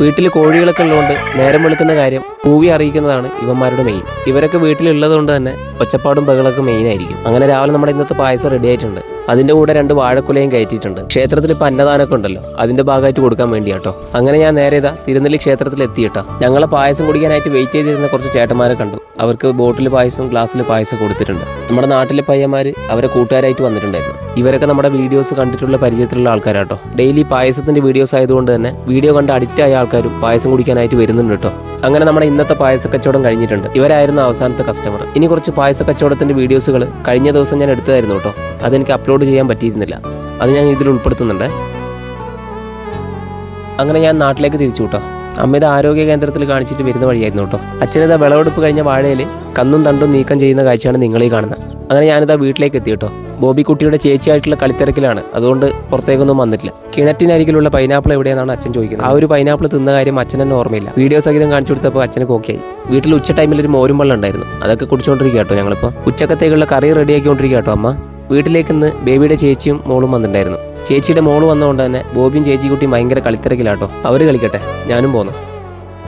വീട്ടിൽ കോഴികളൊക്കെ ഉള്ളതുകൊണ്ട് നേരം വെളുക്കുന്ന കാര്യം കൂവി അറിയിക്കുന്നതാണ് ഇവന്മാരുടെ മെയിൻ. ഇവരൊക്കെ വീട്ടിലുള്ളത് കൊണ്ട് തന്നെ ഒച്ചപ്പാടും ബഹളൊക്കെ മെയിൻ ആയിരിക്കും. അങ്ങനെ രാവിലെ നമ്മുടെ ഇന്നത്തെ പായസം റെഡി ആയിട്ടുണ്ട്. അതിന്റെ കൂടെ 2 വാഴക്കുലയും കയറ്റിയിട്ടുണ്ട്. ക്ഷേത്രത്തിൽ ഇപ്പം അന്നദാനമൊക്കെ ഉണ്ടല്ലോ, അതിന്റെ ഭാഗമായിട്ട് കൊടുക്കാൻ വേണ്ടിയാട്ടോ. അങ്ങനെ ഞാൻ നേരെ തിരുനെല്ലി ക്ഷേത്രത്തിൽ എത്തിയിട്ടോ. ഞങ്ങളെ പായസം കുടിക്കാനായിട്ട് വെയിറ്റ് ചെയ്തിരുന്ന കുറച്ച് ചേട്ടന്മാരെ കണ്ടു. അവർക്ക് ബോട്ടിൽ പായസവും ഗ്ലാസ്സിൽ പായസം കൊടുത്തിട്ടുണ്ട്. നമ്മുടെ നാട്ടിലെ പയ്യന്മാർ അവരെ കൂട്ടുകാരായിട്ട് വന്നിട്ടുണ്ടായിരുന്നു. ഇവരൊക്കെ നമ്മുടെ വീഡിയോസ് കണ്ടിട്ടുള്ള പരിചയത്തിലുള്ള ആൾക്കാരാട്ടോ. ഡെയിലി പായസത്തിന്റെ വീഡിയോസ് ആയതുകൊണ്ട് തന്നെ വീഡിയോ കണ്ട് അഡിക്റ്റ് ആയ ആൾക്കാരും പായസം കുടിക്കാനായിട്ട് വരുന്നുണ്ട് കേട്ടോ. അങ്ങനെ നമ്മുടെ ഇന്നത്തെ പായസ കച്ചവടം കഴിഞ്ഞിട്ടുണ്ട്. ഇവരായിരുന്നു അവസാനത്തെ കസ്റ്റമർ. ഇനി കുറച്ച് പായസ കച്ചവടത്തിന്റെ വീഡിയോസുകൾ കഴിഞ്ഞ ദിവസം ഞാൻ എടുത്തതായിരുന്നു കേട്ടോ. അതെനിക്ക് അപ്ലോഡ് ചെയ്യാൻ പറ്റിയിരുന്നില്ല. അത് ഞാൻ ഇതിൽ ഉൾപ്പെടുത്തുന്നുണ്ട്. അങ്ങനെ ഞാൻ നാട്ടിലേക്ക് തിരിച്ചു കേട്ടോ. അമ്മയുടെ ആരോഗ്യ കേന്ദ്രത്തിൽ കാണിച്ചിട്ട് വരുന്ന വഴിയായിരുന്നു കേട്ടോ. അച്ഛനിതാ വിളവെടുപ്പ് കഴിഞ്ഞ വാഴയിൽ കന്നും തണ്ടും നീക്കം ചെയ്യുന്ന കാഴ്ചയാണ് നിങ്ങളീ കാണുന്നത്. അങ്ങനെ ഞാനിതാ വീട്ടിലേക്ക് എത്തി കേട്ടോ. ബോബിക്കുട്ടിയുടെ ചേച്ചിയായിട്ടുള്ള കളിത്തിരക്കിലാണ്, അതുകൊണ്ട് പുറത്തേക്കൊന്നും വന്നിട്ടില്ല. കിണറ്റിനരികിലുള്ള പൈനാപ്പിൾ എവിടെയെന്നാണ് അച്ഛൻ ചോദിക്കുന്നത്. ആ ഒരു പൈനാപ്പിൾ തിന്ന കാര്യം അച്ഛൻ തന്നെ ഓർമ്മയില്ല. വീഡിയോ സഹിതം കാണിച്ചു കൊടുത്തപ്പോൾ അച്ഛന് ഓക്കെയായി. വീട്ടിൽ ഉച്ച ടൈമിൽ ഒരു മോരും വെള്ളം ഉണ്ടായിരുന്നു, അതൊക്കെ കുടിച്ചുകൊണ്ടിരിക്കുക കേട്ടോ. ഞങ്ങളിപ്പോൾ ഉച്ചക്കത്തേക്കുള്ള കറി റെഡിയാക്കിക്കൊണ്ടിരിക്കുക കേട്ടോ. അമ്മ വീട്ടിലേക്ക് ഇന്ന് ബേബിയുടെ ചേച്ചിയും മോളും വന്നിട്ടുണ്ടായിരുന്നു. ചേച്ചിയുടെ മോള് വന്നതുകൊണ്ട് തന്നെ ബോബിയും ചേച്ചിക്കുട്ടിയും ഭയങ്കര കളിത്തിരക്കിലാട്ടോ. അവർ കളിക്കട്ടെ, ഞാനും പോന്നു.